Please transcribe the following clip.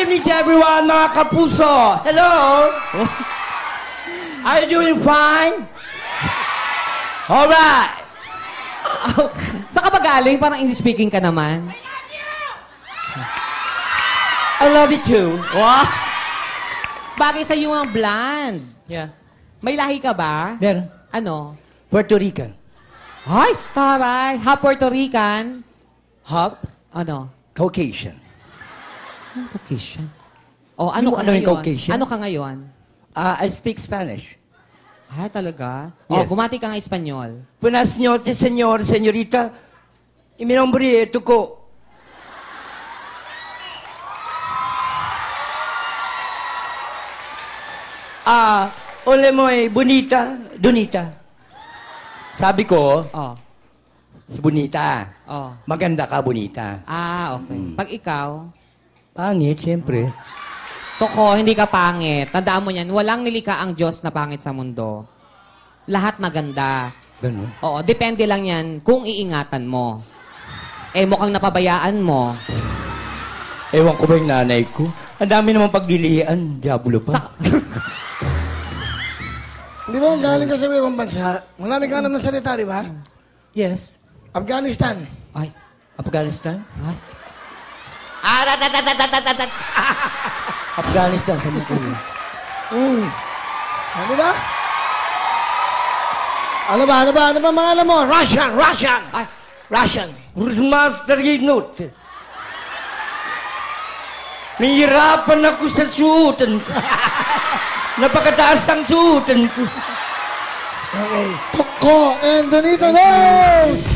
evening to everyone, mga kapuso. Hello. Are you doing fine? Alright. Saan ka ba galing? Parang English speaking ka naman. I love you too. Wow! Bagay sa iyo ang blonde. Yeah. May lahi ka ba? Meron. Ano? Puerto Rican. Ay, taray. Half Puerto Rican. Half Ano? Caucasian. Caucasian. Oh, ano ka Ano yung ngayon? Caucasian? Ano ka ngayon? I speak Spanish. Ay, talaga? Yes. Oh, bumati ka nga Espanyol. Buenas noches, señor, señorita. Y mi nombre es Tuco. Ole mo bonita, donita. Sabi ko, Oh. si bonita. Oh. Maganda ka, bonita. Ah, okay. Pag ikaw, Pangit, siyempre. Toko, hindi ka pangit. Tandaan mo yan, walang nilikha ang Diyos na pangit sa mundo. Lahat maganda. Ganun. Oo, depende lang yan kung iingatan mo. Eh, mukhang napabayaan mo. Ewan ko ba yung nanay ko? Ang dami namang pagdilian. Diablo pa. Di ba galing ka sa ibang bansa? Marami ka naman ng salita, di ba? Yes. Afghanistan. Ay, Afghanistan? ay. Afghanistan, sabi ko. Ano ba? Ano ba mga alam mo? Russian! Ay, Russian. Master Ginut. Nahihirapan ako sa suotan ko. Napakataas ang suotan ko. Okay. Toko and Donito knows!